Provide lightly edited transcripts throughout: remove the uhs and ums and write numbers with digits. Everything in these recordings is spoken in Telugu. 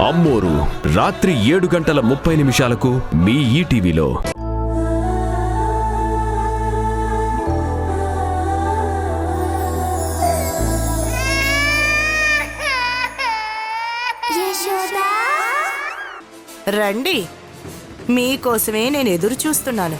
అమ్మోరు రాత్రి 7:30 మీ ఈటీవీలో. రండి, మీకోసమే నేను ఎదురు చూస్తున్నాను.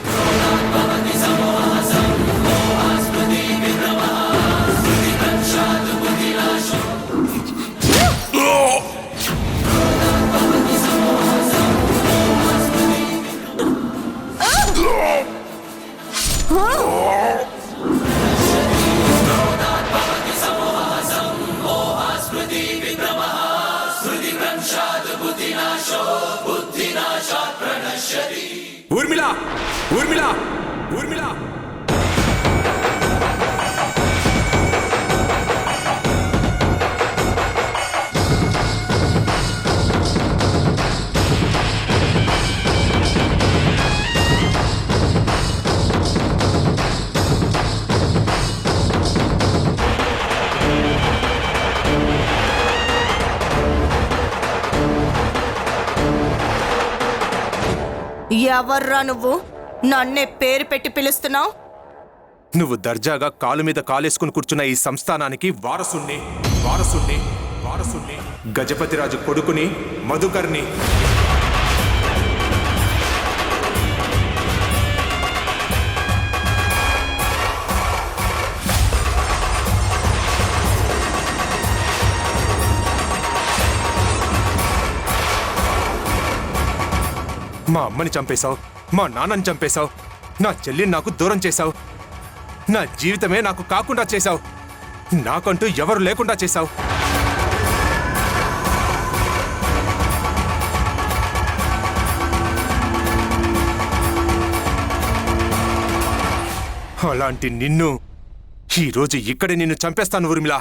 ఊర్మిళ, ఊర్మిళ, ఊర్మిళ. ఎవర్రా నువ్వు? నన్నే పేరు పెట్టి పిలుస్తున్నావు? నువ్వు దర్జాగా కాలు మీద కాలేసుకుని కూర్చున్న ఈ సంస్థానానికి వారసుణ్ణి. గజపతిరాజు కొడుకుని, మధుకర్ని. మా అమ్మని చంపేశావు, మా నాన్నని చంపేశావు, నా చెల్లిని నాకు దూరం చేశావు, నా జీవితమే నాకు కాకుండా చేశావు, నాకంటూ ఎవరు లేకుండా చేశావు. అలాంటి నిన్ను ఈరోజు ఇక్కడే నిన్ను చంపేస్తాను ఊర్మిళ.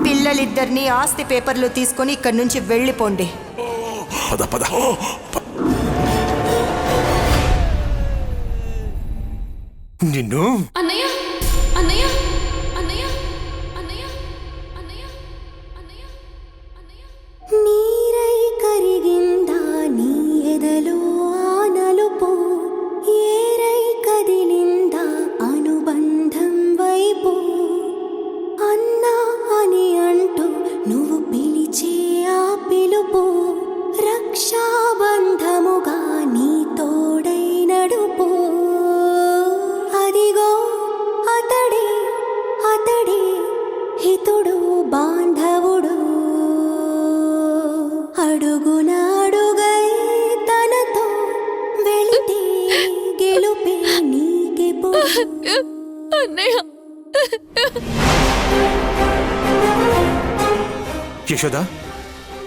పిల్లలిద్దరినీ ఆస్తి పేపర్లు తీసుకొని ఇక్కడి నుంచి వెళ్ళిపోండి. నిన్ను నీరై కరిగిందా నీ ఎదలో ఆనలుపో, ఏరై కదిలిందా అనుబంధం వైపు, అన్నా అని అంటూ నువ్వు పిలిచే ఆ పిలుపు, రక్షాబంధముగా నీ తోడై నడుపు. అదిగో అతడే అతడే హితుడు బాంధవుడు, అడుగున అడుగై తనతో వెళితే గెలుపే నీకెప్పుడు. యశోదా,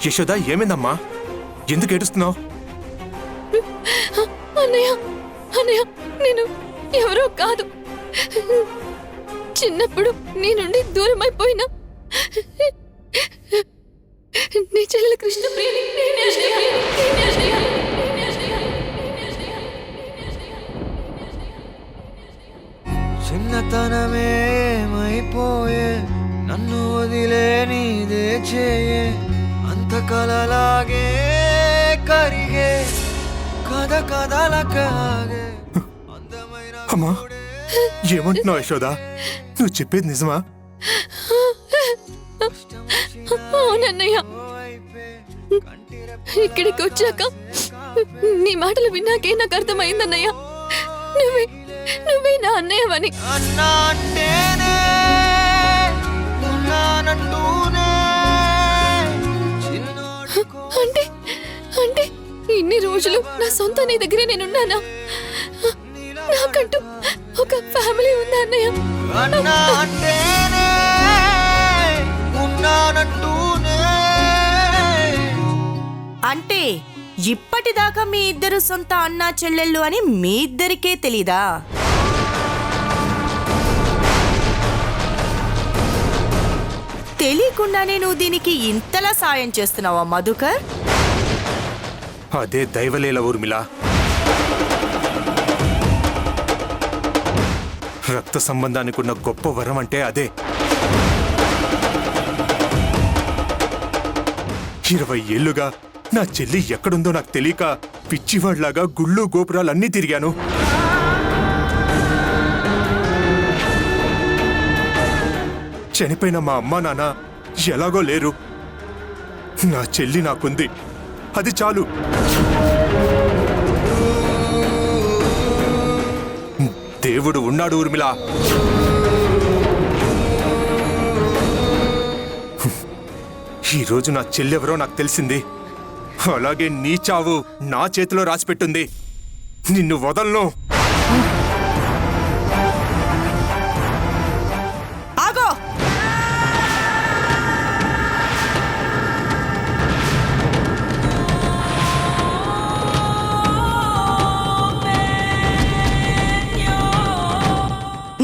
యశోదా, ఏమైందమ్మా? ఎందుకు ఏడుస్తున్నావు? అన్నయ్య, నేను ఎవరో కాదు. చిన్నప్పుడు నీ నుండి దూరం అయిపోయినా నీ చెల్లెలు కృష్ణప్రియని చిన్నతనమేమైపోయే నన్ను వదిలే నీదే చేయే, అంత కలలాగే కరిగే కథ కథలకాగే. అమ్మా, ఏమంటున్నావు యశోదా? నువ్వు చెప్పేది నిజమా? అవునన్నయ్య, ఇక్కడికి వచ్చాక నీ మాటలు విన్నాకే నాకు అర్థమైందన్నయ్య, నువ్వే నా అన్నయ్యవని. అన్నా అంటేనే ఉన్నానంటూనే అంటే అంటే ఇన్ని రోజులు నా సొంత నీ దగ్గరే నేనున్నానా? నాకంటూ ఒక ఫ్యామిలీ ఉందా అన్నయ్య? అన్నా అంటేనే ఉన్నానంటూనే. అంటే ఇప్పటిదాకా మీ ఇద్దరు సొంత అన్నా చెల్లెళ్ళు అని మీ ఇద్దరికే తెలీదా? తెలియకుండానే నువ్వు దీనికి ఇంతలా సాయం చేస్తున్నావా మధుకర్? అదే దైవలీల ఊర్మిళ. రక్త సంబంధానికి ఉన్న గొప్ప వరం అంటే అదే. 20 ఏళ్లుగా నా చెల్లి ఎక్కడుందో నాకు తెలియక పిచ్చివాళ్లాగా గుళ్ళు గోపురాలన్నీ తిరిగాను. చనిపోయిన మా అమ్మా నాన్న ఎలాగో లేరు. నా చెల్లి నాకుంది, అది చాలు. దేవుడు ఉన్నాడు ఊర్మిళ. ఈరోజు నా చెల్లెవరో నాకు తెలిసింది. అలాగే నీ చావు నా చేతిలో రాసిపెట్టుంది. నిన్ను వదలను. ఆగో!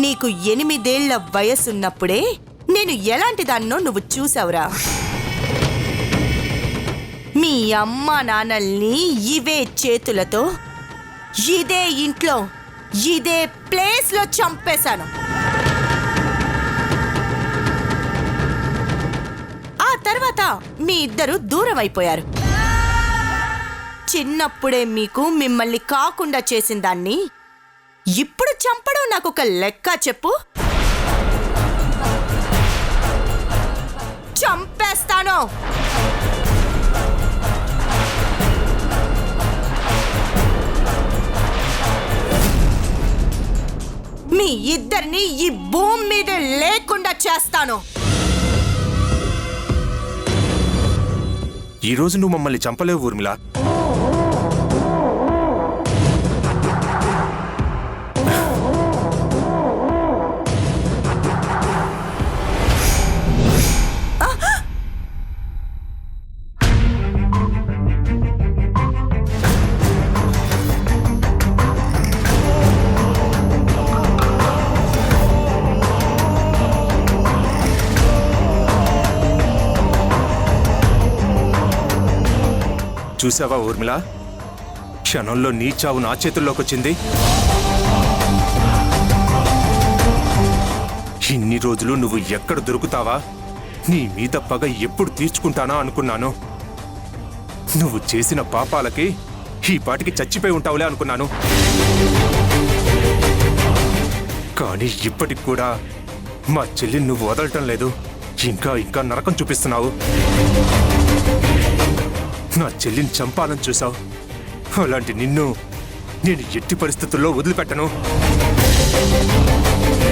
నీకు 8 ఏళ్ల వయసున్నప్పుడే నేను ఎలాంటి దాన్నో నువ్వు చూసావురా. మీ అమ్మా నాన్నల్ని ఇవే చేతులతో ఇదే ఇంట్లో ఇదే ప్లేస్లో చంపేశాను. ఆ తర్వాత మీ ఇద్దరు దూరం అయిపోయారు. చిన్నప్పుడే మీకు మిమ్మల్ని కాకుండా చేసిన దాన్ని ఇప్పుడు చంపడం నాకు ఒక లెక్క చెప్పు. చంపేస్తాను. మీ ఇద్దరిని ఈ భూమి మీద లేకుండా చేస్తాను. ఈరోజు నువ్వు మమ్మల్ని చంపలేవు ఊర్మిళ. చూసావా ఊర్మిళ, క్షణంలో నీ చావు నా చేతుల్లోకి వచ్చింది. ఇన్ని రోజులు నువ్వు ఎక్కడ దొరుకుతావా, నీ మీద పగ ఎప్పుడు తీర్చుకుంటానా అనుకున్నాను. నువ్వు చేసిన పాపాలకి ఈ పాటికి చచ్చిపోయి ఉంటావులే అనుకున్నాను. కానీ ఇప్పటికి కూడా మా చెల్లిని నువ్వు వదలటం లేదు. ఇంకా ఇంకా నరకం చూపిస్తున్నావు. నా చెల్లిని చంపాలని చూసావు. అలాంటి నిన్ను నేను ఎట్టి పరిస్థితుల్లో వదిలిపెట్టను.